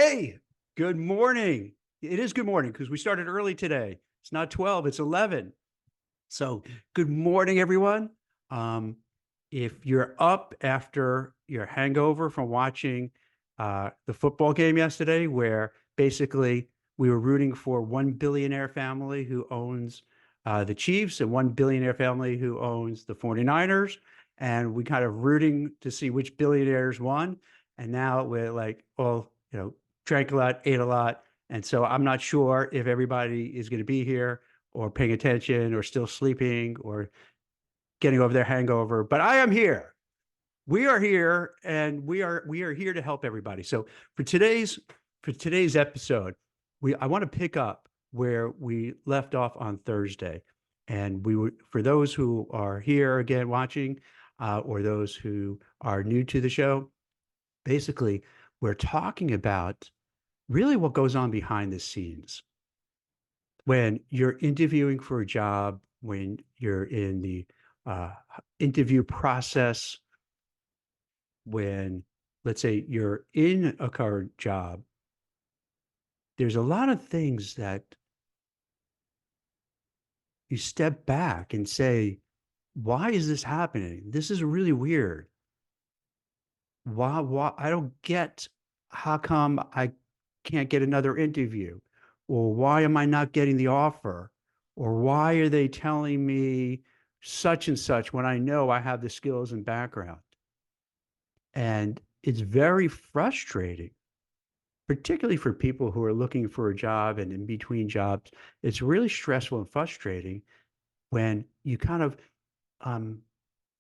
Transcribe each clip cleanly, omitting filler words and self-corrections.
Hey, good morning. It is good morning because we started early today. It's not 12, it's 11. So, good morning, everyone. Um, if you're up after your hangover from watching the football game yesterday, where basically we were rooting for one billionaire family who owns the Chiefs and one billionaire family who owns the 49ers, and we kind of rooting to see which billionaires won. And now we're like, all, drank a lot, ate a lot. And so I'm not sure if everybody is going to be here or paying attention or still sleeping or getting over their hangover, but I am here. We are here and we are here to help everybody. So for today's episode, we I want to pick up where we left off on Thursday. And we would, for those who are here again watching, or those who are new to the show, basically we're talking about really what goes on behind the scenes when you're interviewing for a job, when you're in the uh, interview process, when, let's say, you're in a current job, there's a lot of things that you step back and say, why is this happening? This is really weird. Why I don't get how come I can't get another interview? Or why am I not getting the offer? Or why are they telling me such and such when I know I have the skills and background? And it's very frustrating, particularly for people who are looking for a job and in between jobs. It's really stressful and frustrating when you kind of um,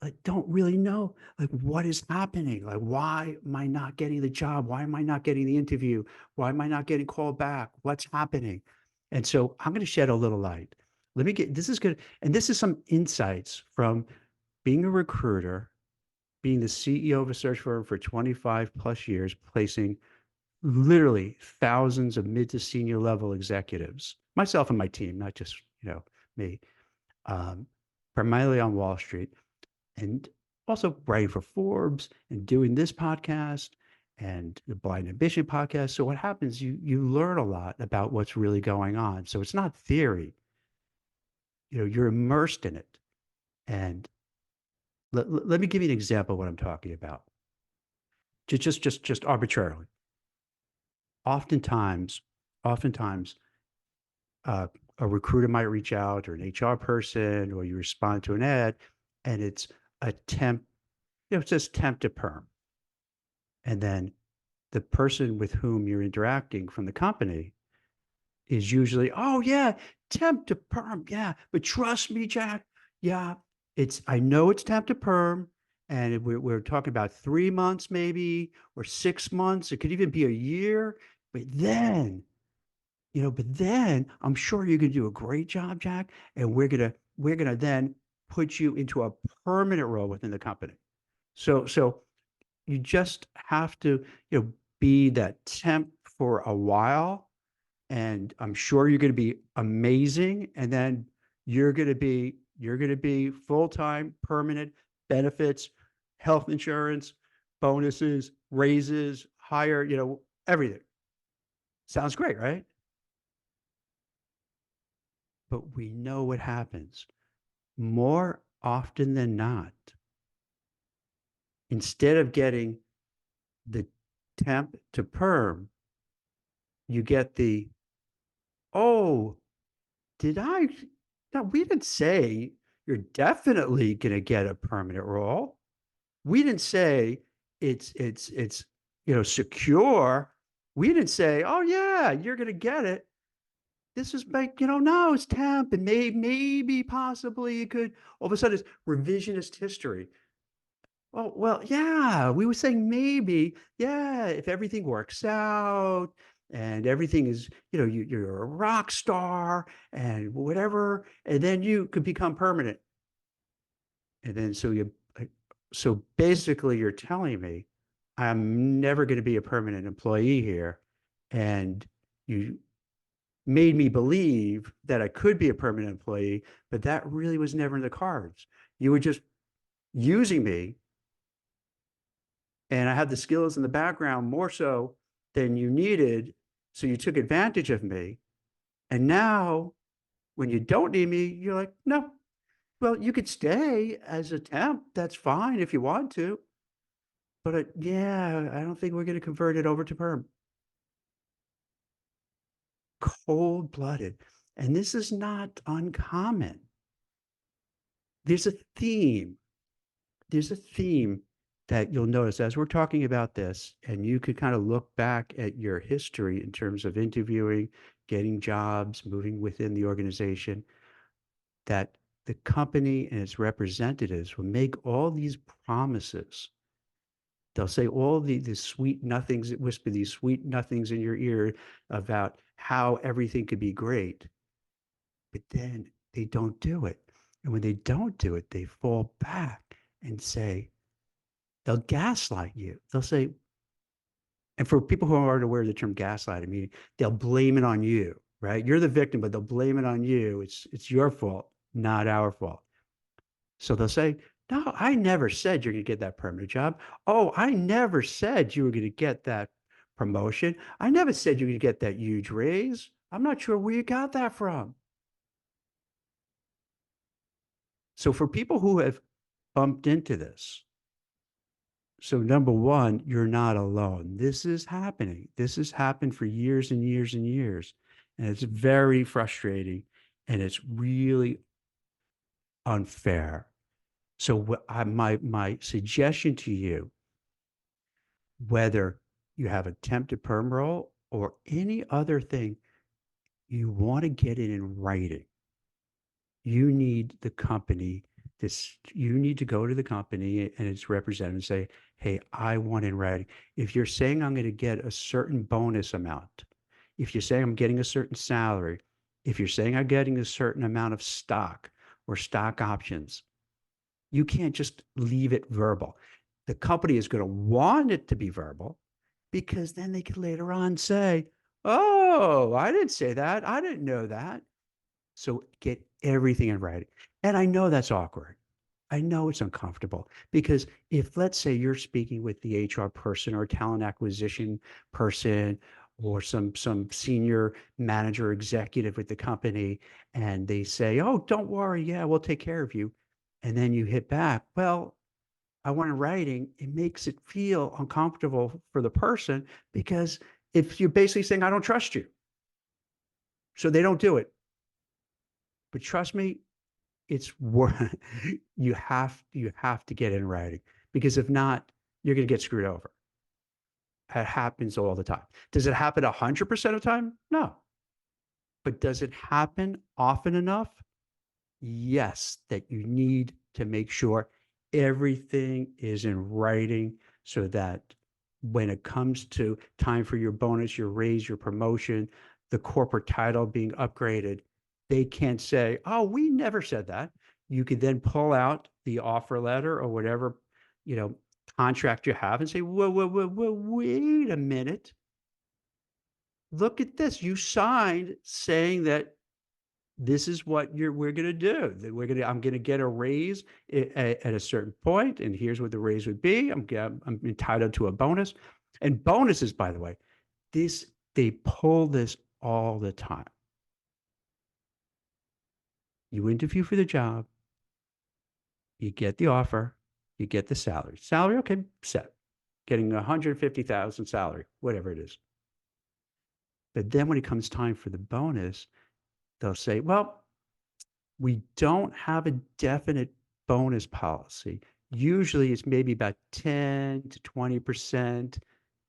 like don't really know like what is happening. Like, why am I not getting the job? Why am I not getting the interview? Why am I not getting called back? What's happening? And so I'm going to shed a little light. Let me get this is good. And this is some insights from being a recruiter, being the CEO of a search firm for 25 plus years, placing literally thousands of mid to senior level executives, myself and my team, not just, me, um, primarily on Wall Street, and also writing for Forbes and doing this podcast and the Blind Ambition podcast. So what happens, you learn a lot about what's really going on. So it's not theory, you're immersed in it. And let me give you an example of what I'm talking about. Just arbitrarily. Oftentimes, oftentimes, uh, a recruiter might reach out, or an HR person, or you respond to an ad, and it's a temp, it says temp to perm. And then the person with whom you're interacting from the company is usually, oh yeah, temp to perm. Yeah. But trust me, Jack. Yeah. I know it's temp to perm. And we're talking about 3 months, maybe, or 6 months. It could even be a year. But then I'm sure you're going to do a great job, Jack. And we're gonna then put you into a permanent role within the company. So you just have to, be that temp for a while, and I'm sure you're going to be amazing. And then you're going to be full-time, permanent, benefits, health insurance, bonuses, raises, higher, everything. Sounds great, right? But we know what happens. More often than not, instead of getting the temp to perm, you get the, oh, did I? No, we didn't say you're definitely going to get a permanent role. We didn't say it's secure. We didn't say, oh yeah, you're going to get it. This is like, no, it's temp, and maybe possibly you could. All of a sudden, it's revisionist history. Oh, well, yeah, we were saying maybe, yeah, if everything works out and everything is, you're a rock star and whatever, and then you could become permanent. And then so basically you're telling me I'm never going to be a permanent employee here. And you made me believe that I could be a permanent employee, but that really was never in the cards. You were just using me, and I had the skills and the background more so than you needed. So you took advantage of me. And now when you don't need me, you're like, no, well, you could stay as a temp. That's fine if you want to. But yeah, I don't think we're going to convert it over to perm. Cold blooded. And this is not uncommon. There's a theme. There's a theme that you'll notice as we're talking about this, and you could kind of look back at your history in terms of interviewing, getting jobs, moving within the organization, that the company and its representatives will make all these promises. They'll say all the sweet nothings, whisper these sweet nothings in your ear about how everything could be great, but then they don't do it. And when they don't do it, they fall back and say, they'll gaslight you. They'll say, and for people who aren't aware of the term gaslight, I mean, they'll blame it on you, right? You're the victim, but they'll blame it on you. It's your fault, not our fault. So they'll say, no, I never said you're going to get that permanent job. Oh, I never said you were going to get that promotion. I never said you're going to get that huge raise. I'm not sure where you got that from. So for people who have bumped into this, so number one, you're not alone. This is happening. This has happened for years and years and years. And it's very frustrating and it's really unfair. So my suggestion to you, whether you have a temp to perm role or any other thing, you want to get it in writing. You need the company, you need to go to the company and its representative and say, hey, I want in writing. If you're saying I'm going to get a certain bonus amount, if you're saying I'm getting a certain salary, if you're saying I'm getting a certain amount of stock or stock options, you can't just leave it verbal. The company is going to want it to be verbal because then they can later on say, oh, I didn't say that. I didn't know that. So get everything in writing. And I know that's awkward. I know it's uncomfortable because if, let's say, you're speaking with the HR person or talent acquisition person or some senior manager executive with the company, and they say, oh, don't worry, yeah, we'll take care of you. And then you hit back, well, I want in writing, it makes it feel uncomfortable for the person because if you're basically saying, I don't trust you. So they don't do it. But trust me, it's worth you have to get in writing because if not, you're going to get screwed over. It happens all the time. Does it happen 100% of the time? No. But does it happen often enough? Yes, that you need to make sure everything is in writing so that when it comes to time for your bonus, your raise, your promotion, the corporate title being upgraded, they can't say, oh, we never said that. You could then pull out the offer letter or whatever, you know, contract you have and say, whoa, whoa, whoa, whoa, wait a minute. Look at this. You signed saying that this is what we're going to do. I'm going to get a raise at a certain point, and here's what the raise would be. I'm entitled to a bonus, and bonuses, by the way, they pull this all the time. You interview for the job, you get the offer, you get the salary. Salary, okay, set. Getting 150,000 salary, whatever it is. But then when it comes time for the bonus, they'll say, well, we don't have a definite bonus policy. Usually it's maybe about 10 to 20%,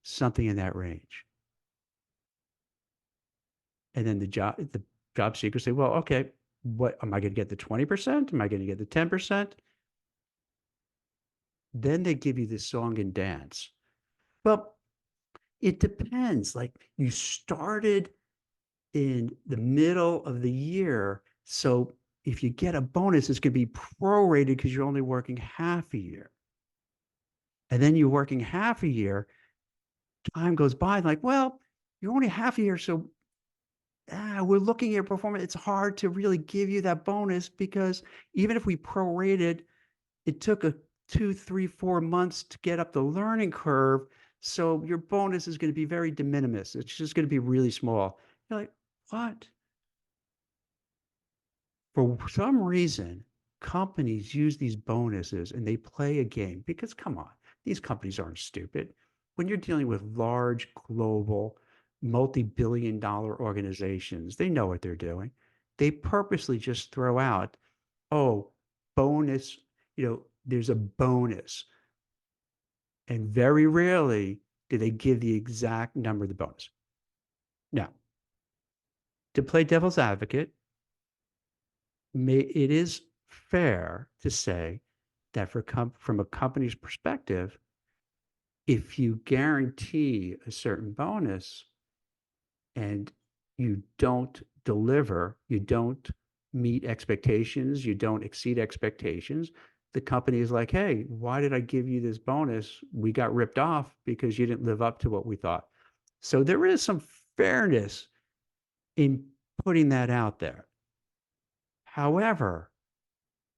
something in that range. And then the job seekers say, well, okay, what am I going to get the 20%? Am I going to get the 10%? Then they give you this song and dance. Well, it depends. Like you started in the middle of the year. So if you get a bonus, it's going to be prorated because you're only working half a year. And then you're working half a year, time goes by, like, well, you're only half a year. So we're looking at your performance. It's hard to really give you that bonus because even if we prorated, it took a 2, 3, 4 months to get up the learning curve. So your bonus is going to be very de minimis. It's just going to be really small. You're like, what? For some reason, companies use these bonuses and they play a game because come on, these companies aren't stupid. When you're dealing with large global multi-billion dollar organizations, they know what they're doing. They purposely just throw out, oh, bonus, there's a bonus. And very rarely do they give the exact number of the bonus. Now, to play devil's advocate, it is fair to say that from a company's perspective, if you guarantee a certain bonus and you don't deliver, you don't meet expectations, you don't exceed expectations, the company is like, hey, why did I give you this bonus? We got ripped off because you didn't live up to what we thought. So there is some fairness in putting that out there. However,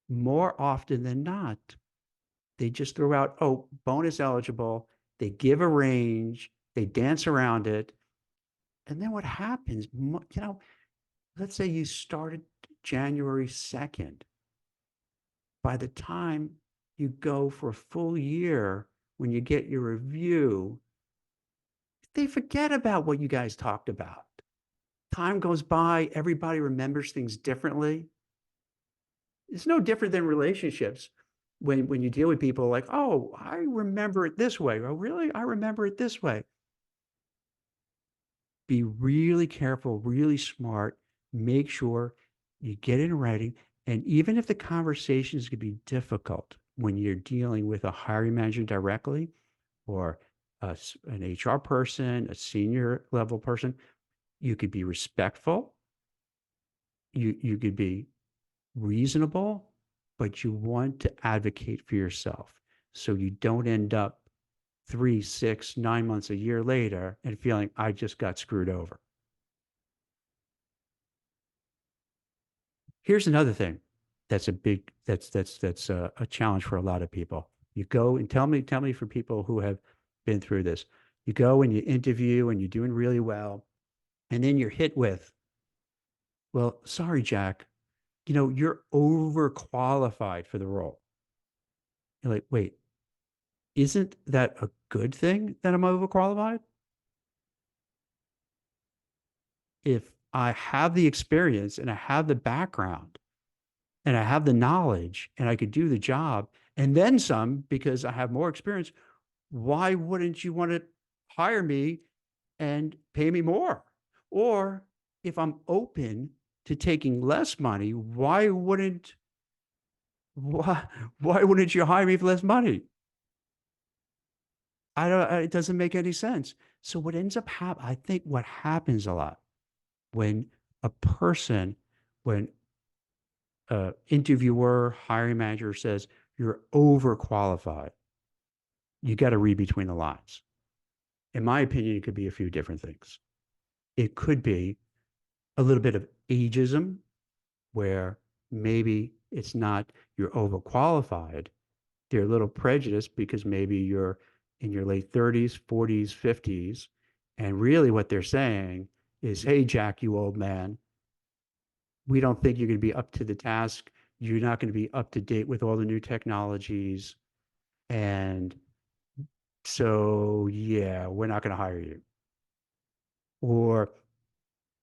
more often than not, they just throw out, oh, bonus eligible. They give a range, they dance around it. And then what happens, let's say you started January 2nd. By the time you go for a full year, when you get your review, they forget about what you guys talked about. Time goes by, everybody remembers things differently. It's no different than relationships. When you deal with people like, oh, I remember it this way. Oh, really? I remember it this way. Be really careful, really smart. Make sure you get in writing. And even if the conversation is going to be difficult when you're dealing with a hiring manager directly or an HR person, a senior level person, you could be respectful. You could be reasonable, but you want to advocate for yourself so you don't end up 3, 6, 9 months, a year later and feeling I just got screwed over. Here's another thing that's a big that's a challenge for a lot of people. You go and tell me for people who have been through this. You go and you interview and you're doing really well, and then you're hit with, well, sorry, Jack, you're overqualified for the role. You're like, wait, isn't that a good thing that I'm overqualified? If I have the experience and I have the background and I have the knowledge and I could do the job and then some because I have more experience, why wouldn't you want to hire me and pay me more? Or if I'm open to taking less money, why why wouldn't you hire me for less money? I don't it doesn't make any sense. So what ends up happening, I think what happens a lot when a person, when interviewer, hiring manager says you're overqualified, you got to read between the lines. In my opinion, it could be a few different things. It could be a little bit of ageism, where maybe it's not you're overqualified, they're a little prejudiced because maybe you're in your late 30s, 40s, 50s. And really what they're saying is, hey, Jack, you old man, we don't think you're going to be up to the task. You're not going to be up to date with all the new technologies. And so, yeah, we're not going to hire you. Or,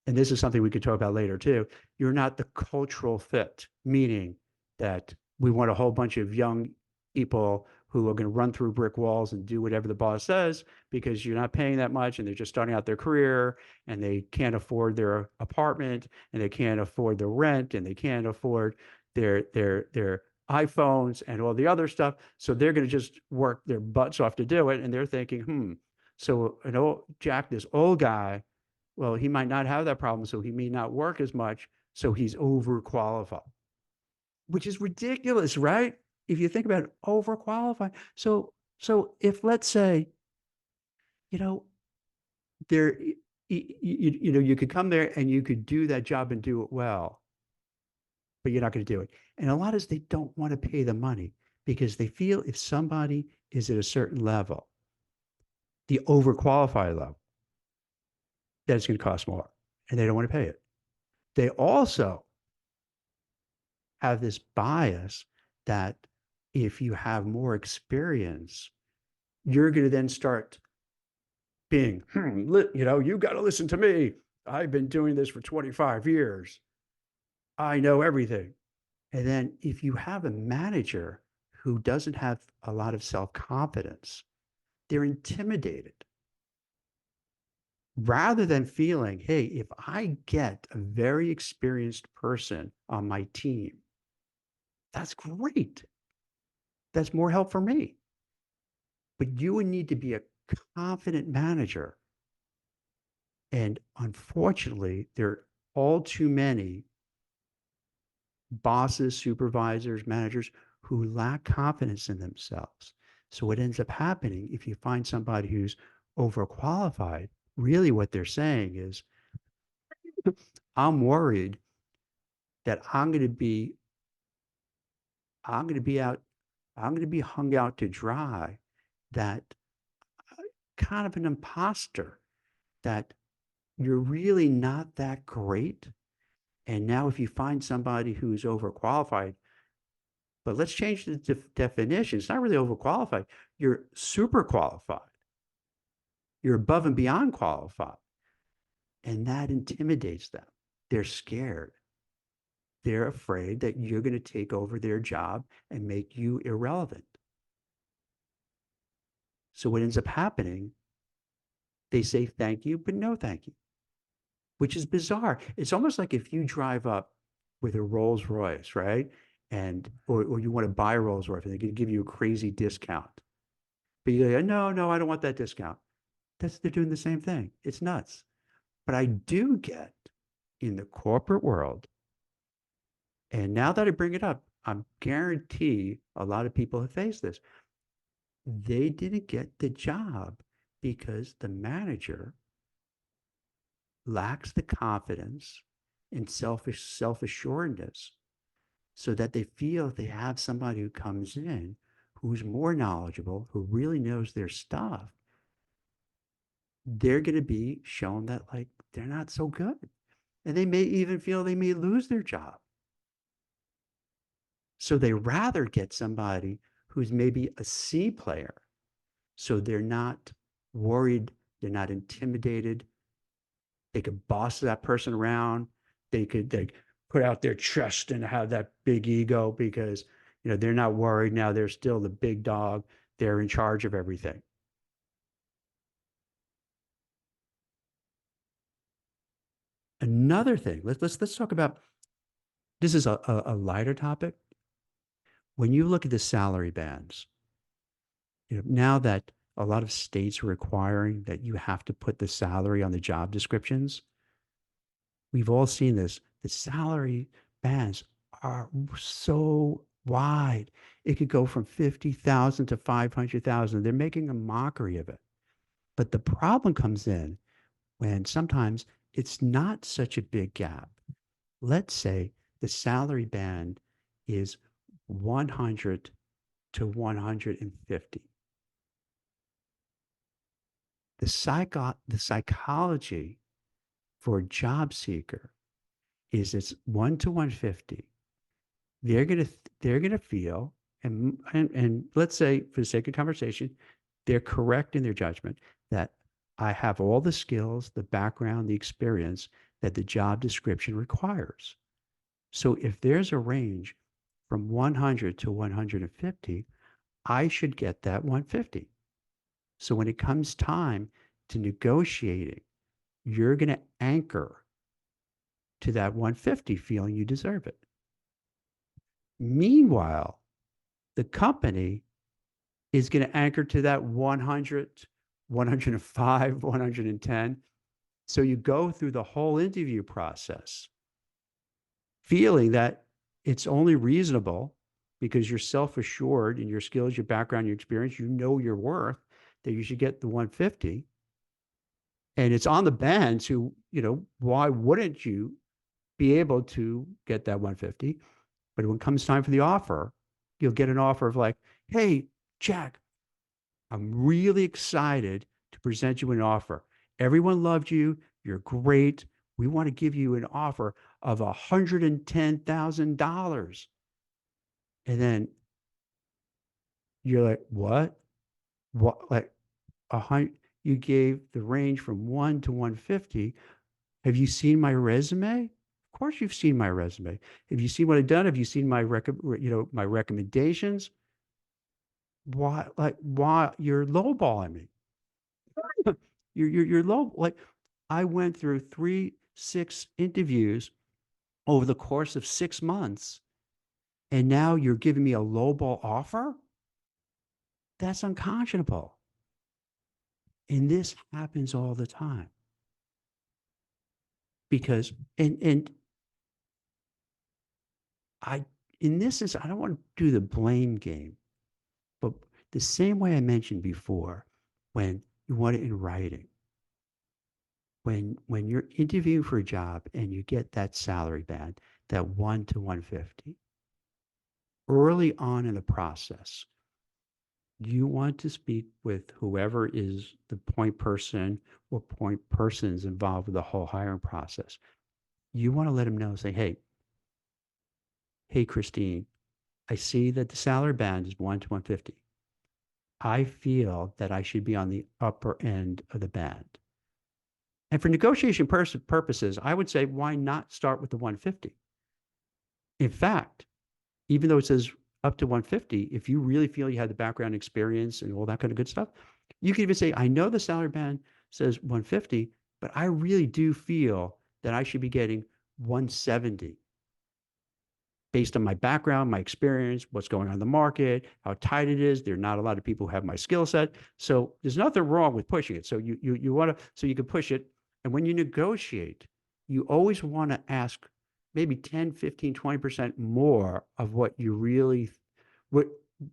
and this is something we could talk about later too, you're not the cultural fit, meaning that we want a whole bunch of young people who are going to run through brick walls and do whatever the boss says because you're not paying that much and they're just starting out their career and they can't afford their apartment and they can't afford the rent and they can't afford their iPhones and all the other stuff. So they're going to just work their butts off to do it. And they're thinking, so an old Jack, this old guy, well, he might not have that problem. So he may not work as much. So he's overqualified, which is ridiculous, right? If you think about it, overqualified. So if let's say, you know, there, you could come there and you could do that job and do it well, but you're not going to do it. And a lot of they don't want to pay the money because they feel if somebody is at a certain level, the overqualified level, that it's going to cost more and they don't want to pay it. They also have this bias that if you have more experience, you're going to then start being, you got to listen to me. I've been doing this for 25 years. I know everything. And then if you have a manager who doesn't have a lot of self-confidence, they're intimidated rather than feeling, hey, if I get a very experienced person on my team, that's great. That's more help for me. But you would need to be a confident manager. And unfortunately, there are all too many bosses, supervisors, managers who lack confidence in themselves. So what ends up happening if you find somebody who's overqualified, really what they're saying is, I'm worried that I'm going to be out, I'm going to be hung out to dry, that kind of an imposter, that you're really not that great. And now if you find somebody who's overqualified, but let's change the definition. It's not really overqualified. You're super qualified. You're above and beyond qualified. And that intimidates them. They're scared. They're afraid that you're going to take over their job and make you irrelevant. So what ends up happening, they say thank you, but no thank you, which is bizarre. It's almost like if you drive up with a Rolls Royce, right? Or you want to buy a Rolls Royce and they can give you a crazy discount. But you go, no, I don't want that discount. They're doing the same thing. It's nuts. But I do get in the corporate world, and now that I bring it up, I'm guarantee a lot of people have faced this. They didn't get the job because the manager lacks the confidence and self-assuredness so that they feel if they have somebody who comes in who's more knowledgeable, who really knows their stuff, they're going to be shown that like they're not so good. And they may even feel they may lose their job. So they rather get somebody who's maybe a C player. So they're not worried, they're not intimidated. They could boss that person around. They put out their chest and have that big ego because they're not worried now. They're still the big dog. They're in charge of everything. Another thing, let's talk about, this is a lighter topic. When you look at the salary bands, now that a lot of states are requiring that you have to put the salary on the job descriptions, we've all seen this. The salary bands are so wide. It could go from 50,000 to 500,000. They're making a mockery of it. But the problem comes in when sometimes it's not such a big gap. Let's say the salary band is 100 to 150. The psychology for a job seeker is it's 1 to 150. They're gonna feel, and let's say for the sake of conversation, they're correct in their judgment that I have all the skills, the background, the experience that the job description requires. So if there's a range from 100 to 150, I should get that 150. So when it comes time to negotiating, you're going to anchor to that 150 feeling you deserve it. Meanwhile, the company is going to anchor to that 100, 105, 110. So you go through the whole interview process feeling that it's only reasonable because you're self-assured in your skills, your background, your experience, you know your worth, that you should get the 150. And it's on the bands who, why wouldn't you be able to get that 150? But when it comes time for the offer, you'll get an offer of like, hey, Jack, I'm really excited to present you an offer. Everyone loved you. You're great. We want to give you an offer of $110,000. And then you're like, what? What? Like a hundred? You gave the range from 1 to 150. Have you seen my resume? Of course, you've seen my resume. Have you seen what I've done? Have you seen my recommendations? Why, like, why you're lowballing me? You're low. Like, I went through 6 interviews over the course of 6 months, and now you're giving me a lowball offer? That's unconscionable. And this happens all the time because, and I, in this is, I don't want to do the blame game, but the same way I mentioned before, when you want it in writing, when you're interviewing for a job and you get that salary band, that 1 to 150, early on in the process, you want to speak with whoever is the point person or point persons involved with the whole hiring process. You want to let them know, say, hey, Christine, I see that the salary band is 1 to 150. I feel that I should be on the upper end of the band. And for negotiation purposes, I would say, why not start with the 150? In fact, even though it says up to 150, if you really feel you have the background experience and all that kind of good stuff, you can even say, I know the salary band says 150, but I really do feel that I should be getting 170 based on my background, my experience, what's going on in the market, how tight it is. There are not a lot of people who have my skill set. So there's nothing wrong with pushing it. So you want to, so you can push it. And when you negotiate, you always want to ask maybe 10, 15, 20% more of what you really, what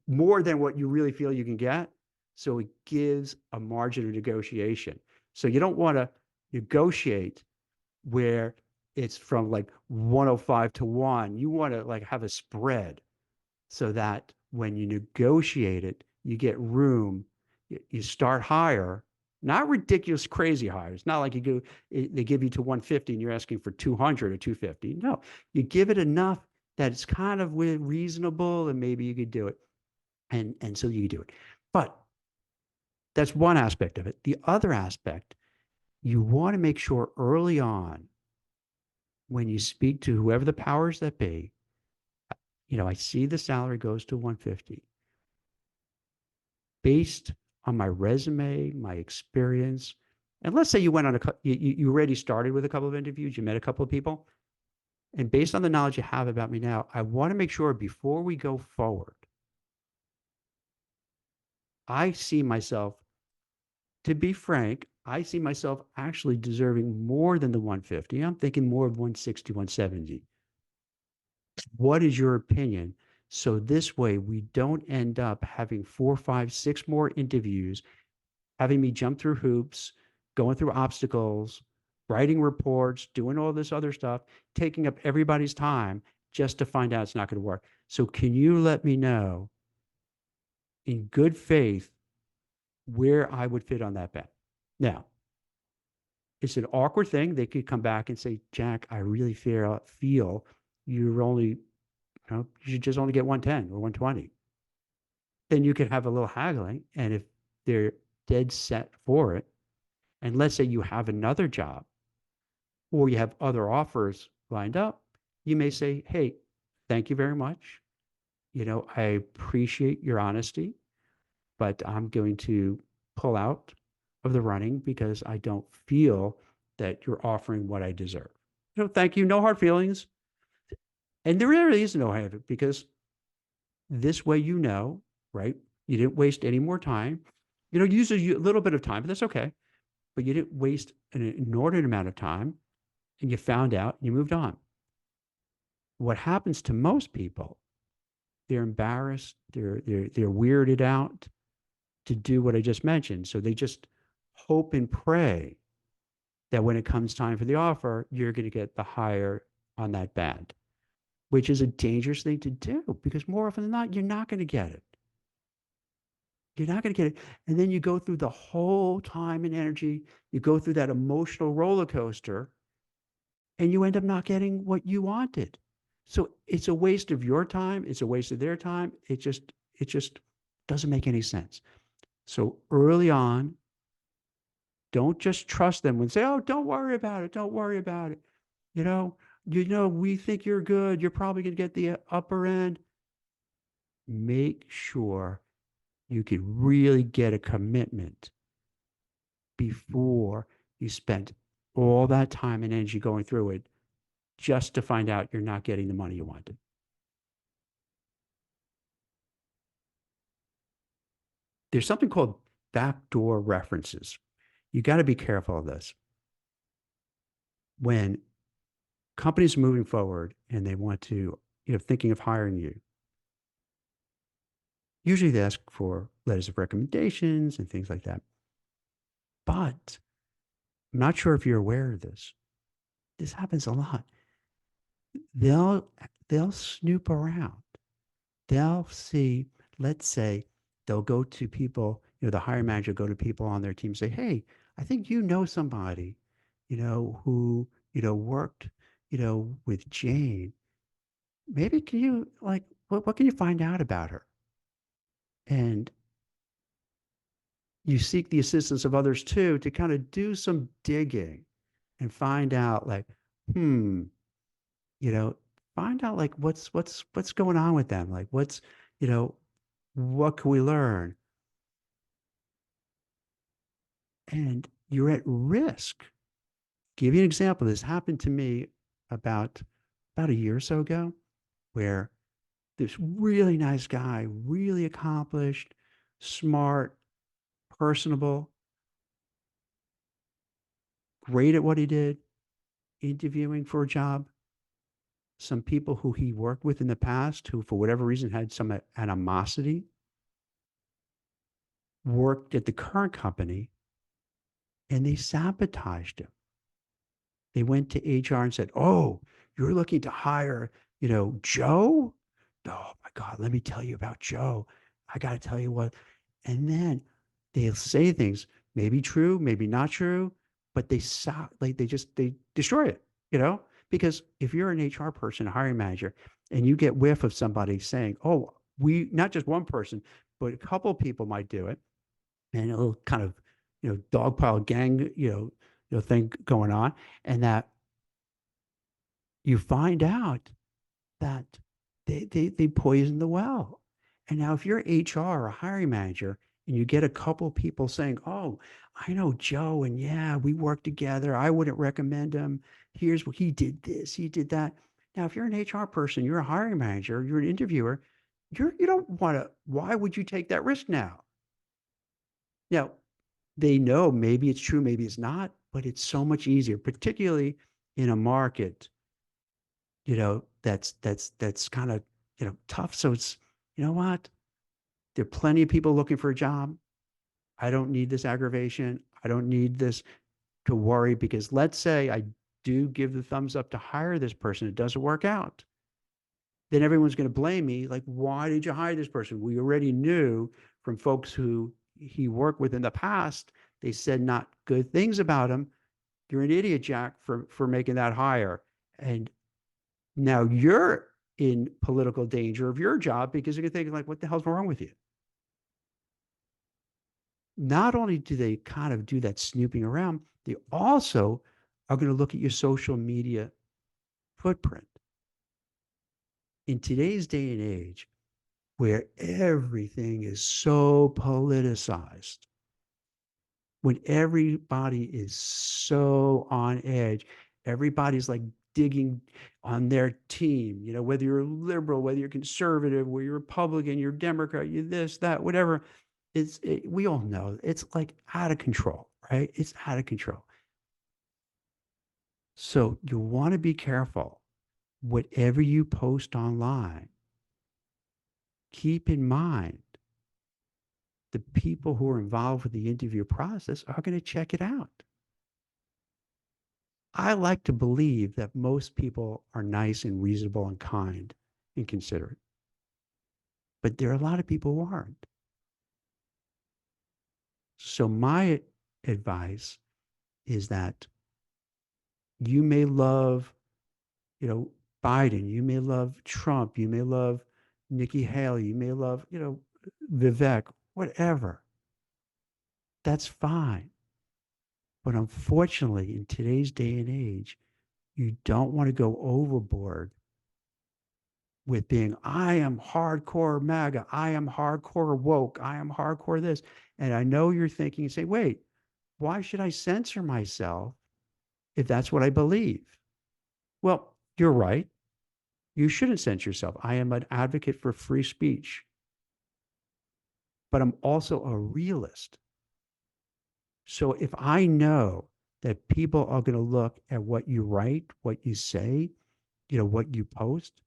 more than what you really feel you can get. So it gives a margin of negotiation. So you don't want to negotiate where it's from like 105 to 1. You want to like have a spread so that when you negotiate it, you get room. You start higher, not ridiculous, crazy high. It's not like they give you to 150 and you're asking for 200 or 250. No, you give it enough that it's kind of reasonable and maybe you could do it. And so you do it. But that's one aspect of it. The other aspect, you want to make sure early on when you speak to whoever the powers that be, I see the salary goes to 150. Based on my resume, my experience, and let's say you went on you already started with a couple of interviews, you met a couple of people, and based on the knowledge you have about me now, I want to make sure before we go forward, I see myself, to be frank, I see myself actually deserving more than the 150. I'm thinking more of 160, 170. What is your opinion? So this way we don't end up having 4, 5, 6 more interviews, having me jump through hoops, going through obstacles, writing reports, doing all this other stuff, taking up everybody's time just to find out it's not going to work. So can you let me know in good faith where I would fit on that bet? Now, it's an awkward thing. They could come back and say, Jack, I really feel you're only, you should just only get 110 or 120. Then you could have a little haggling. And if they're dead set for it, and let's say you have another job or you have other offers lined up, you may say, hey, thank you very much. I appreciate your honesty, but I'm going to pull out of the running because I don't feel that you're offering what I deserve. Thank you. No hard feelings. And there really is no hard because this way, right? You didn't waste any more time. Use a little bit of time, but that's okay. But you didn't waste an inordinate amount of time and you found out and you moved on. What happens to most people, they're embarrassed, they're weirded out to do what I just mentioned. So they just hope and pray that when it comes time for the offer, you're going to get the higher on that band, which is a dangerous thing to do because more often than not, you're not going to get it. You're not going to get it. And then you go through the whole time and energy, you go through that emotional roller coaster, and you end up not getting what you wanted. So it's a waste of your time. It's a waste of their time. It just doesn't make any sense. So early on, don't just trust them and say, "Oh, don't worry about it. Don't worry about it." You know, we think you're good. You're probably going to get the upper end. Make sure you can really get a commitment before you spend all that time and energy going through it just to find out you're not getting the money you wanted. There's something called backdoor references. You got to be careful of this. When companies are moving forward and they want to, thinking of hiring you, usually they ask for letters of recommendations and things like that. But I'm not sure if you're aware of this. This happens a lot. They'll they'll snoop around. They'll see, let's say they'll go to people, the hiring manager go to people on their team and say, "Hey, I think you know somebody, who, worked, with Jane. Maybe can you like what can you find out about her?" And you seek the assistance of others too to kind of do some digging and find out like, hmm, you know, find out like what's going on with them. Like you know, what can we learn? And you're at risk. Give you an example. This happened to me about about a year or so ago, where this really nice guy, really accomplished, smart, personable, great at what he did, interviewing for a job. Some people who he worked with in the past, who for whatever reason had some animosity, worked at the current company and they sabotaged him. They went to HR and said, "Oh, you're looking to hire, Joe? Oh my God, let me tell you about Joe. I got to tell you what." And then they'll say things, maybe true, maybe not true, but they destroy it, because if you're an HR person, a hiring manager, and you get whiff of somebody saying, "Oh, we," not just one person, but a couple of people might do it, and a little kind of, dogpile gang, thing going on, and that you find out that they poison the well. And now, if you're HR or a hiring manager and you get a couple people saying, "Oh, I know Joe, and yeah, we work together. I wouldn't recommend him. Here's what he did this, he did that." Now, if you're an HR person, you're a hiring manager, you're an interviewer, you don't want to, why would you take that risk now? Now, they know maybe it's true, maybe it's not, but it's so much easier, particularly in a market, that's kind of, tough. So it's, you know what? There are plenty of people looking for a job. I don't need this aggravation. I don't need this to worry, because let's say I do give the thumbs up to hire this person, it doesn't work out. Then everyone's going to blame me. Like, why did you hire this person? We already knew from folks who he worked with in the past, they said not good things about him. You're an idiot, Jack, for making that hire. And now you're in political danger of your job, because you're going to think like, what the hell's wrong with you? Not only do they kind of do that snooping around, they also are going to look at your social media footprint. In today's day and age, where everything is so politicized, when everybody is so on edge, everybody's like digging on their team, whether you're liberal, whether you're conservative, whether you're Republican, you're Democrat, you this, that, whatever. We all know it's like out of control, right? It's out of control. So you want to be careful. Whatever you post online, keep in mind the people who are involved with the interview process are going to check it out. I like to believe that most people are nice and reasonable and kind and considerate, but there are a lot of people who aren't. So my advice is that you may love, you know, Biden, you may love Trump, you may love Nikki Haley, you may love, Vivek, whatever. That's fine. But unfortunately, in today's day and age, you don't want to go overboard with being, I am hardcore MAGA, I am hardcore woke, I am hardcore this. And I know you're thinking and say, wait, why should I censor myself if that's what I believe? Well, you're right. You shouldn't censor yourself. I am an advocate for free speech, but I'm also a realist. So if I know that people are going to look at what you write, what you say, what you post,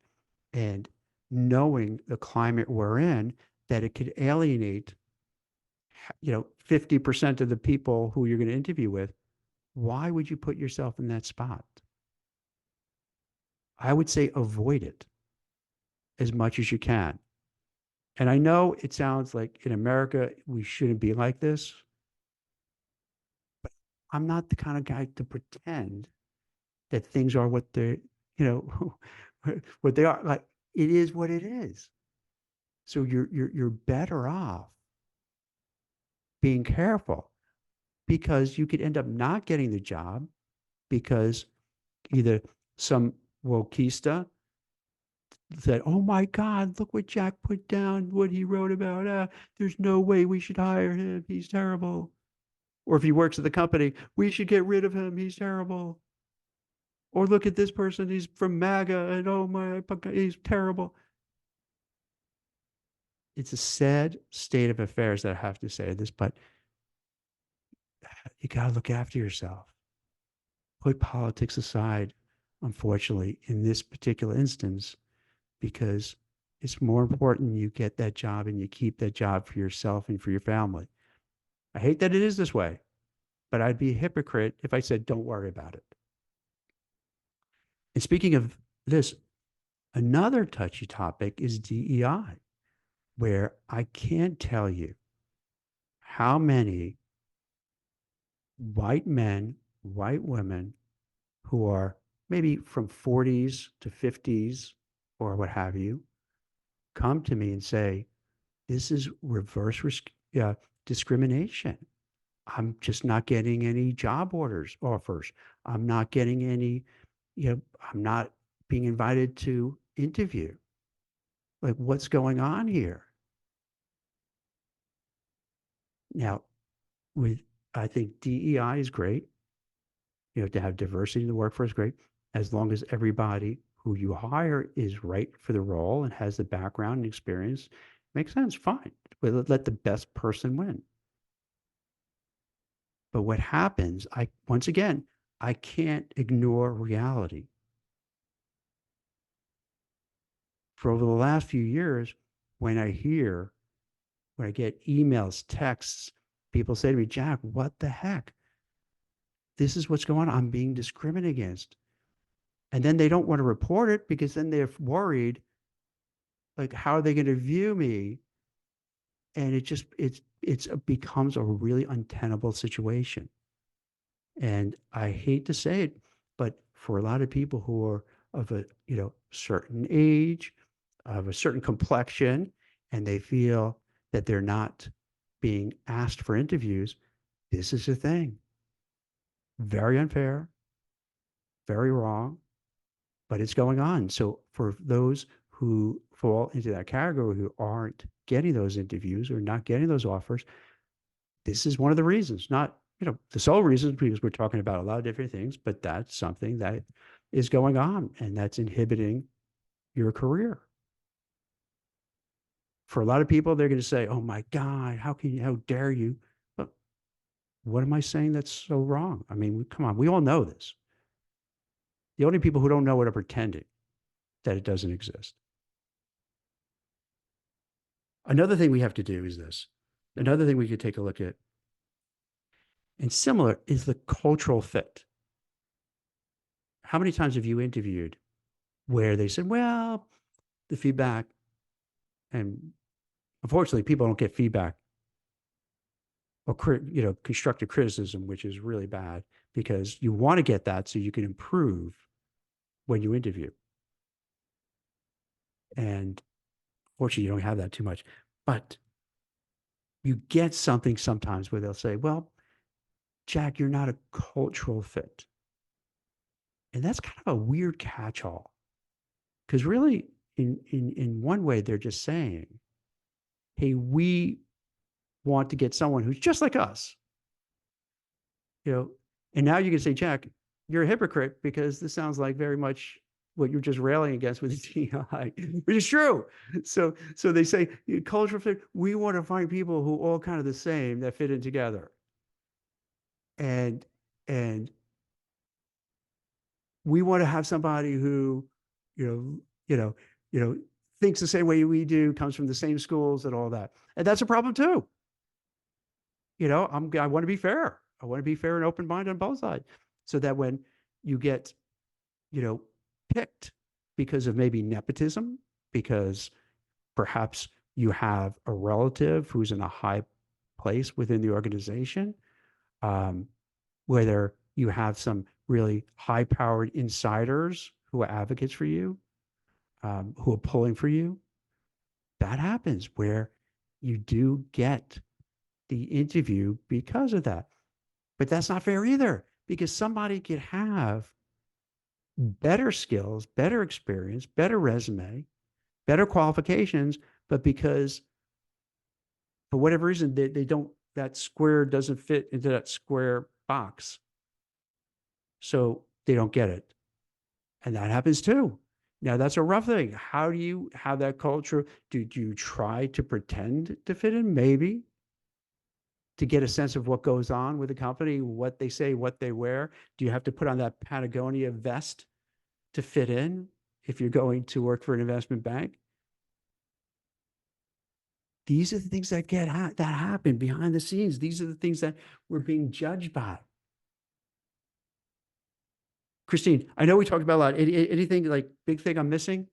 and knowing the climate we're in, that it could alienate, 50% of the people who you're going to interview with, why would you put yourself in that spot? I would say avoid it as much as you can. And I know it sounds like in America, we shouldn't be like this. I'm not the kind of guy to pretend that things are what they're, you know, what they are. Like it is what it is. So you're better off being careful because you could end up not getting the job because either some wokista said, "Oh my God, look what Jack put down, what he wrote about. There's no way we should hire him. He's terrible." Or if he works at the company, we should get rid of him. He's terrible. Or look at this person, he's from MAGA, and oh my, he's terrible. It's a sad state of affairs that I have to say this, but you got to look after yourself. Put politics aside, unfortunately, in this particular instance, because it's more important you get that job and you keep that job for yourself and for your family. I hate that it is this way, but I'd be a hypocrite if I said, don't worry about it. And speaking of this, another touchy topic is DEI, where I can't tell you how many white men, white women who are maybe from 40s to 50s or what have you come to me and say, this is reverse discrimination. I'm just not getting any job offers. I'm not getting any, I'm not being invited to interview. Like, what's going on here? Now, with I think DEI is great. To have diversity in the workforce, great. As long as everybody who you hire is right for the role and has the background and experience, makes sense, fine. Let the best person win. But what happens, once again, I can't ignore reality. For over the last few years, when I get emails, texts, people say to me, Jack, what the heck? This is what's going on. I'm being discriminated against. And then they don't want to report it because then they're worried, like, how are they going to view me? And it becomes a really untenable situation. And I hate to say it, but for a lot of people who are of a certain age, of a certain complexion, and they feel that they're not being asked for interviews, this is the thing. Very unfair, very wrong, but it's going on. So for those who fall into that category who aren't getting those interviews or not getting those offers, this is one of the reasons, not the sole reason, because we're talking about a lot of different things, but that's something that is going on and that's inhibiting your career. For a lot of people, they're going to say, oh my God, how dare you? But what am I saying that's so wrong? I mean, come on, we all know this. The only people who don't know it are pretending that it doesn't exist. Another thing we have to do is this. Another thing we could take a look at, and similar, is the cultural fit. How many times have you interviewed where they said, well, the feedback, and unfortunately, people don't get feedback or constructive criticism, which is really bad because you want to get that so you can improve when you interview. And fortunately, you don't have that too much, but you get something sometimes where they'll say, well, Jack, you're not a cultural fit. And that's kind of a weird catch-all because really in one way, they're just saying, hey, we want to get someone who's just like us, you know, and now you can say, Jack, you're a hypocrite because this sounds like very much what you're just railing against with the DEI, which is true. So they say cultural fit. We want to find people who all kind of the same that fit in together, and and we want to have somebody who, you know, you know, you know, thinks the same way we do, comes from the same schools and all that, and that's a problem too. I want to be fair. I want to be fair and open minded on both sides, so that when you get, you know, picked because of maybe nepotism, because perhaps you have a relative who's in a high place within the organization, um, whether you have some really high powered insiders who are advocates for you, who are pulling for you. That happens where you do get the interview because of that. But that's not fair either, because somebody could have better skills, better experience, better resume, better qualifications, but because for whatever reason they don't, that square doesn't fit into that square box. So they don't get it. And that happens too. Now that's a rough thing. How do you have that culture? Do you try to pretend to fit in? Maybe to get a sense of what goes on with the company, what they say, what they wear. Do you have to put on that Patagonia vest to fit in if you're going to work for an investment bank? These are the things that that happen behind the scenes. These are the things that we're being judged by. Christine, I know we talked about a lot. Anything like big thing I'm missing?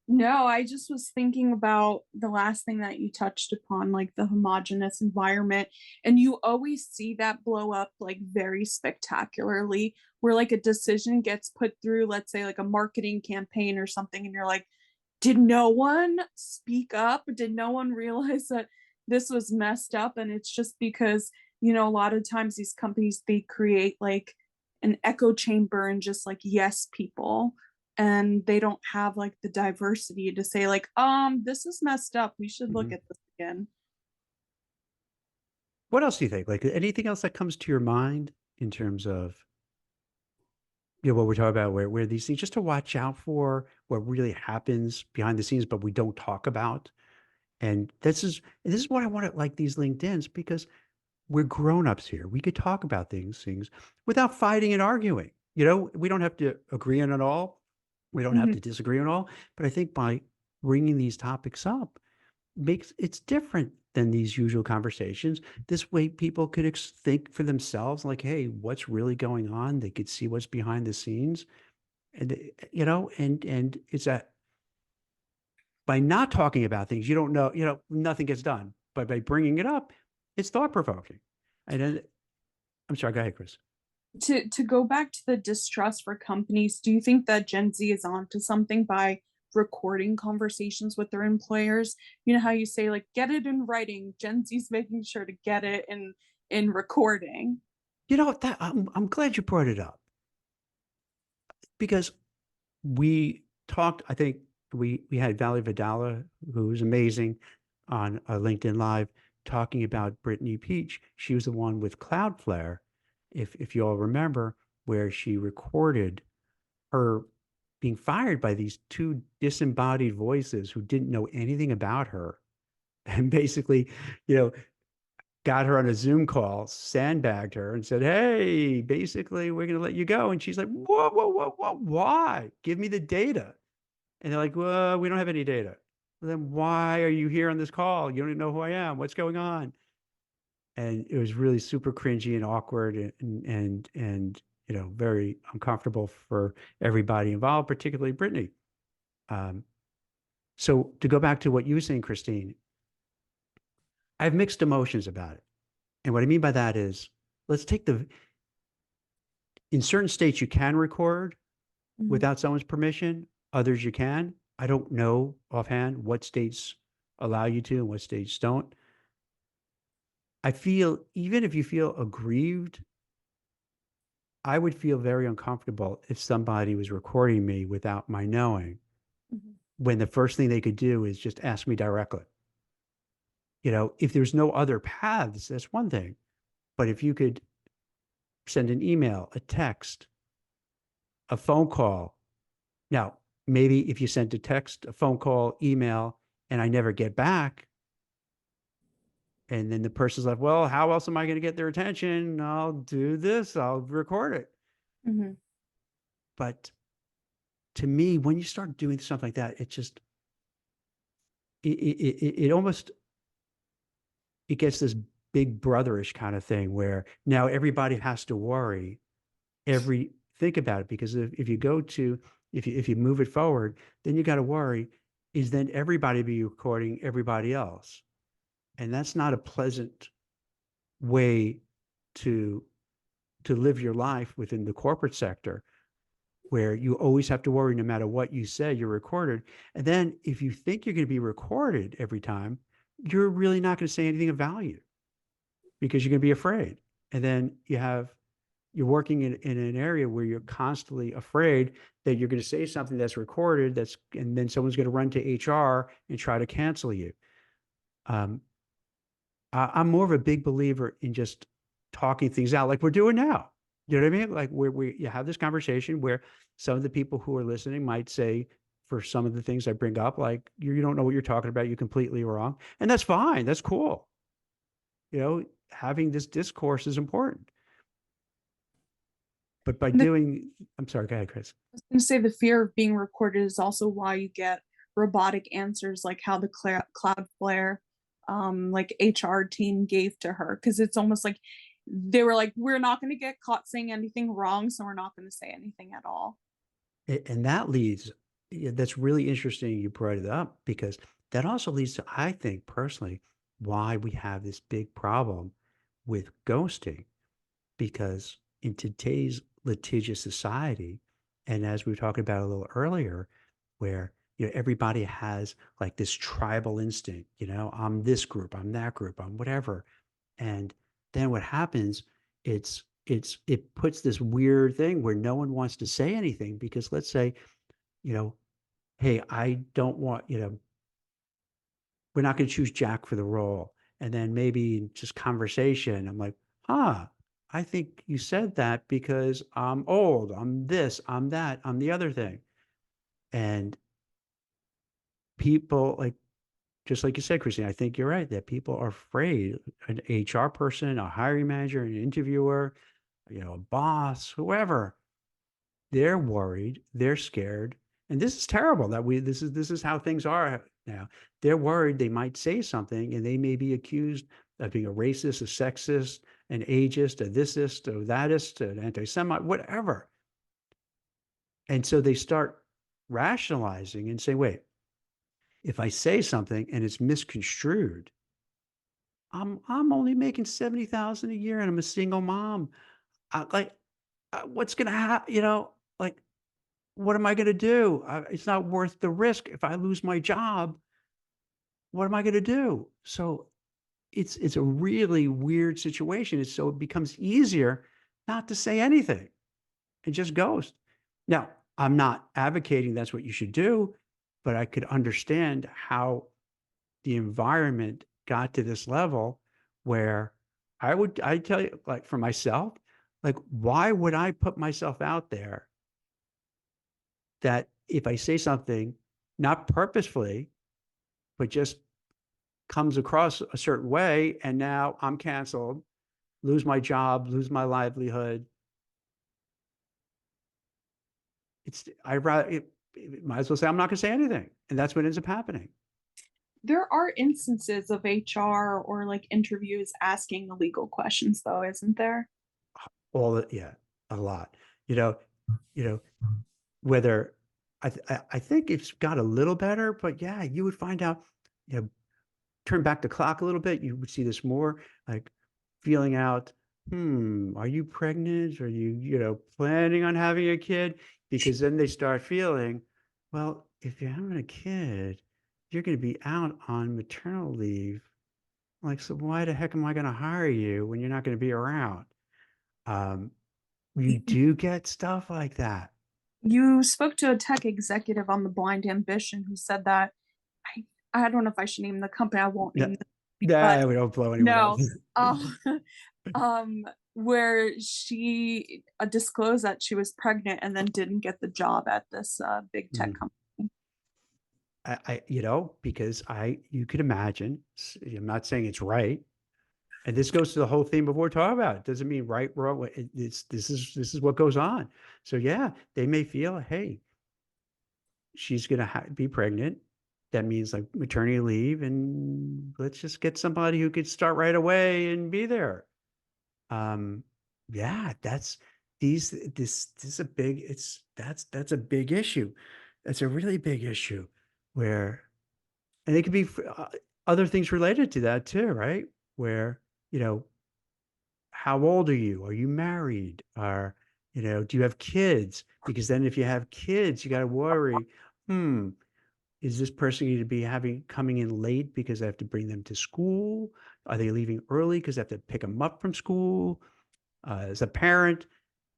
No, I just was thinking about the last thing that you touched upon, like the homogenous environment. And you always see that blow up like very spectacularly, where like a decision gets put through, let's say like a marketing campaign or something, and you're like, did no one speak up? Did no one realize that this was messed up? And it's just because, a lot of times these companies, they create like an echo chamber and just like yes people, and they don't have like the diversity to say like this is messed up, we should look Mhm. at this again. What else do you think? Like anything else that comes to your mind in terms of what we're talking about, where these things just to watch out for, what really happens behind the scenes, but we don't talk about. And this is what I want to like these LinkedIn's because we're grown-ups here. We could talk about things without fighting and arguing. We don't have to agree on it all. We don't have Mhm. to disagree on all. But I think by bringing these topics up makes it's different than these usual conversations. This way, people could think for themselves, like, "Hey, what's really going on?" They could see what's behind the scenes, and and it's that by not talking about things, you don't know, nothing gets done. But by bringing it up, it's thought provoking. And then, I'm sorry, go ahead, Chris. To go back to the distrust for companies, do you think that Gen Z is onto something by recording conversations with their employers? You know how you say like get it in writing, Gen Z's making sure to get it in recording. That I'm glad you brought it up because we talked. I think we had Valerie Vidala, who was amazing, on a LinkedIn Live talking about Brittany Peach. She was the one with Cloudflare, if you all remember, where she recorded her being fired by these two disembodied voices who didn't know anything about her, and basically, you know, got her on a Zoom call, sandbagged her, and said, "Hey, basically, we're going to let you go." And she's like, "Whoa, whoa, whoa, whoa! Why? Give me the data." And they're like, "Well, we don't have any data." Well, then why are you here on this call? You don't even know who I am. What's going on? And it was really super cringy and awkward and very uncomfortable for everybody involved, particularly Brittany. Um, so to go back to what you were saying, Christine, I have mixed emotions about it And what I mean by that is, let's take in certain states, you can record Mhm. without someone's permission. Others you can. I don't know offhand what states allow you to and what states don't. I feel even if you feel aggrieved, I would feel very uncomfortable if somebody was recording me without my knowing, Mhm. when the first thing they could do is just ask me directly. If there's no other paths, that's one thing. But if you could send an email, a text, a phone call. Now, maybe if you sent a text, a phone call, email, and I never get back, and then the person's like, well, how else am I going to get their attention? I'll do this, I'll record it. Mhm. But to me, when you start doing something like that, it almost it gets this big brotherish kind of thing where now everybody has to worry think about it, because if you go to if you move it forward, then you got to worry, is then everybody be recording everybody else, and that's not a pleasant way to live your life within the corporate sector, where you always have to worry no matter what you say you're recorded. And then if you think you're going to be recorded every time, you're really not going to say anything of value because you're going to be afraid. And then you're working in an area where you're constantly afraid that you're going to say something that's recorded, and then someone's going to run to HR and try to cancel you. Um, I'm more of a big believer in just talking things out like we're doing now. You know what I mean? Like you have this conversation where some of the people who are listening might say, for some of the things I bring up, like you don't know what you're talking about, you're completely wrong. And that's fine. That's cool. Having this discourse is important. But by The doing, I'm sorry, go ahead, Chris. was going to say the fear of being recorded is also why you get robotic answers like how the Cloudflare like HR team gave to her, because it's almost like they were like, we're not going to get caught saying anything wrong, so we're not going to say anything at all. And that leads, yeah, that's really interesting you brought it up, because that also leads to, I think personally, why we have this big problem with ghosting. Because in today's litigious society, and as we were talking about a little earlier, where everybody has like this tribal instinct, I'm this group, I'm that group, I'm whatever. And then what happens, it puts this weird thing where no one wants to say anything, because let's say, you know, hey, I don't want, we're not going to choose Jack for the role. And then maybe just conversation, I'm like, I think you said that because I'm old, I'm this, I'm that, I'm the other thing. And people, like, just like you said, Christine, I think you're right that people are afraid. An HR person, a hiring manager, an interviewer, a boss, whoever, they're worried, they're scared. And this is terrible that this is how things are now. They're worried they might say something and they may be accused of being a racist, a sexist, an ageist, a thisist, a thatist, an anti-Semite, whatever. And so they start rationalizing and say, wait, if I say something and it's misconstrued, I'm only making 70,000 a year and I'm a single mom. Like, what's gonna happen? Like, what am I going to do? It's not worth the risk. If I lose my job, what am I going to do? So it's a really weird situation. So it becomes easier not to say anything and just ghost. Now, I'm not advocating that's what you should do, but I could understand how the environment got to this level where I tell you, like for myself, like why would I put myself out there that if I say something, not purposefully, but just comes across a certain way, and now I'm canceled, lose my job, lose my livelihood. I rather might as well say I'm not going to say anything, and that's what ends up happening. There are instances of HR or like interviews asking illegal questions, though, isn't there? Yeah, a lot. You know, you know whether I think it's got a little better, but yeah, you would find out. Turn back the clock a little bit, you would see this more like feeling out, are you pregnant? Are you, planning on having a kid? Because then they start feeling, well, if you're having a kid, you're going to be out on maternal leave. Like, so why the heck am I going to hire you when you're not going to be around? Um, you do get stuff like that. You spoke to a tech executive on the Blind Ambition who said that I I don't know if I should name the company. I won't No, name the company, but nah, we don't blow anyone up. no. Um, where she disclosed that she was pregnant and then didn't get the job at this big tech Mm. company. Because you could imagine, I'm not saying it's right. And this goes to the whole theme of what we're talking about. It doesn't mean right, wrong. This is what goes on. So yeah, they may feel, hey, she's going to be pregnant. That means like maternity leave, and let's just get somebody who could start right away and be there. Um, yeah, this is a big, that's a big issue. That's a really big issue where, and it could be other things related to that too, right? Where, you know, how old are you? Are you married? Do you have kids? Because then if you have kids, you got to worry, hmm, is this person going to be coming in late because I have to bring them to school? Are they leaving early because I have to pick them up from school? As a parent,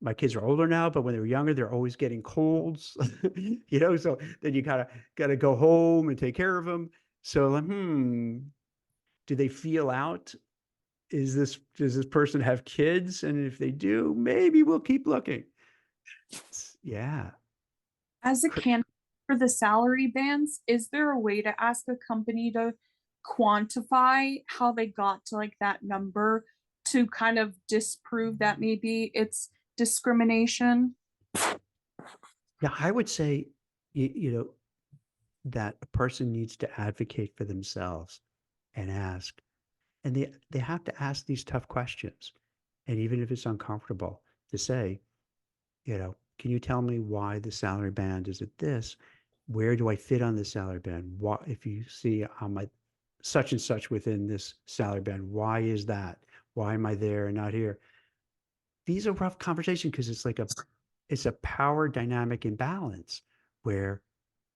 my kids are older now, but when they were younger, they're always getting colds, so then you gotta go home and take care of them. So like, do they feel out? Does this person have kids? And if they do, maybe we'll keep looking. Yeah. As a candidate for the salary bands, is there a way to ask a company to quantify how they got to like that number to kind of disprove that maybe it's discrimination? Yeah, I would say, that a person needs to advocate for themselves and ask, and they have to ask these tough questions. And even if it's uncomfortable to say, can you tell me why the salary band is at this? Where do I fit on the salary band? What if you see I'm at such and such within this salary band? Why is that? Why am I there and not here? These are rough conversations because it's a power dynamic imbalance where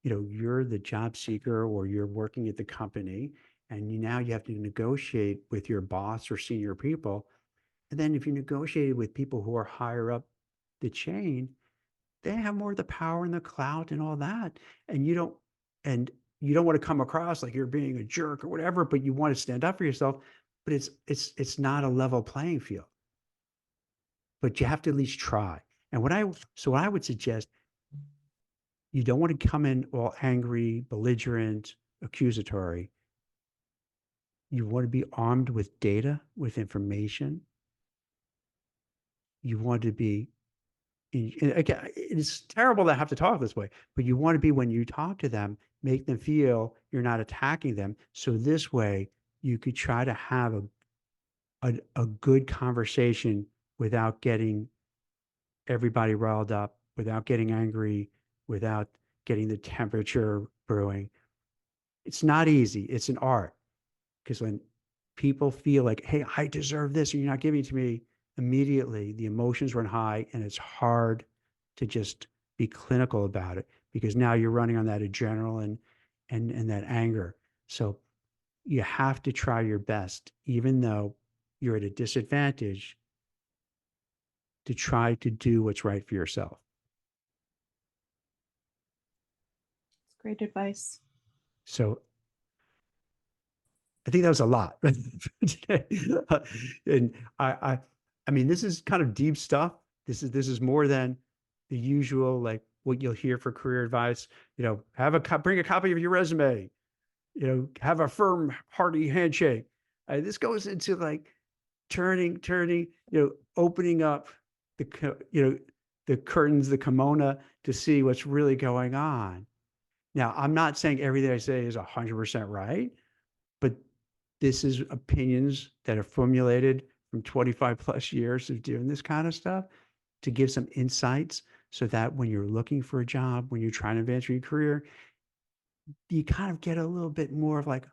you're the job seeker or you're working at the company and now you have to negotiate with your boss or senior people. And then if you negotiate with people who are higher up the chain, they have more of the power and the clout and all that. And you don't want to come across like you're being a jerk or whatever, but you want to stand up for yourself. But it's not a level playing field. But you have to at least try. And what I would suggest, you don't want to come in all angry, belligerent, accusatory. You want to be armed with data, with information. You want to be, and again, it's terrible to have to talk this way, but you want to be, when you talk to them, make them feel you're not attacking them. So this way you could try to have a good conversation without getting everybody riled up, without getting angry, without getting the temperature brewing. It's not easy. It's an art. Because when people feel like, hey, I deserve this, and you're not giving it to me, immediately the emotions run high, and it's hard to just be clinical about it because now you're running on that adrenaline and that anger. So you have to try your best, even though you're at a disadvantage, to try to do what's right for yourself. It's great advice. So I think that was a lot. And I mean, this is kind of deep stuff. This is more than the usual, like what you'll hear for career advice. Bring a copy of your resume. Have a firm, hearty handshake. This goes into like turning, opening up the curtains, the kimono to see what's really going on. Now, I'm not saying everything I say is 100% right, but this is opinions that are formulated from 25 plus years of doing this kind of stuff to give some insights so that when you're looking for a job, when you're trying to advance your career, you kind of get a little bit more of like,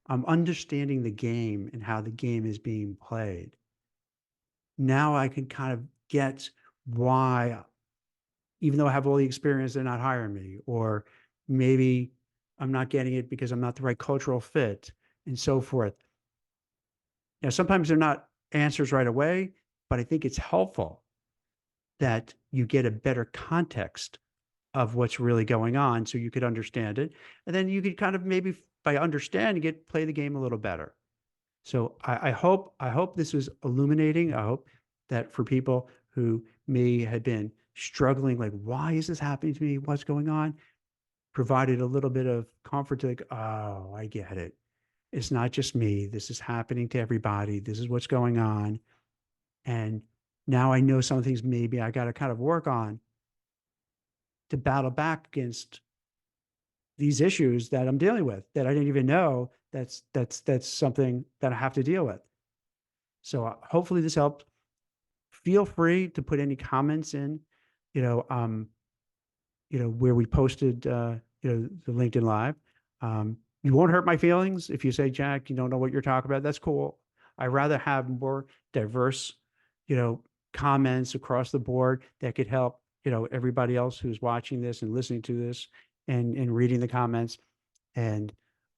I'm understanding the game and how the game is being played. Now I can kind of get why, even though I have all the experience, they're not hiring me, or maybe I'm not getting it because I'm not the right cultural fit and so forth. Sometimes they're not answers right away, but I think it's helpful that you get a better context of what's really going on so you could understand it. And then you could kind of maybe by understanding it, play the game a little better. So I hope this was illuminating. I hope that for people who may have been struggling, like, why is this happening to me? What's going on? Provided a little bit of comfort to like, oh, I get it. It's not just me. This is happening to everybody. This is what's going on. And now I know some things maybe I got to kind of work on to battle back against these issues that I'm dealing with that I didn't even know that's something that I have to deal with. So hopefully this helped. Feel free to put any comments in, you know, um, where we posted, the LinkedIn Live. You won't hurt my feelings if you say, Jack, you don't know what you're talking about. That's cool. I rather have more diverse, you know, comments across the board that could help, everybody else who's watching this and listening to this and reading the comments. And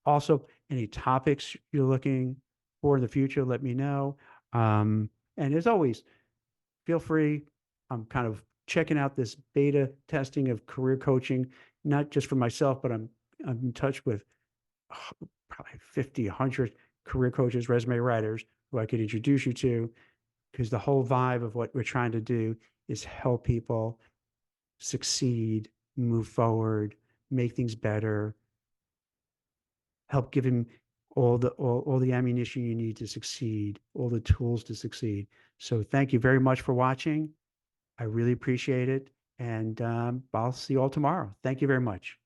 also any topics you're looking for in the future, let me know. And as always, feel free. I'm kind of checking out this beta testing of career coaching, not just for myself, but I'm in touch with probably 50, 100 career coaches, resume writers who I could introduce you to, because the whole vibe of what we're trying to do is help people succeed, move forward, make things better, help give him all the ammunition you need to succeed, all the tools to succeed. So thank you very much for watching. I really appreciate it. And I'll see you all tomorrow. Thank you very much.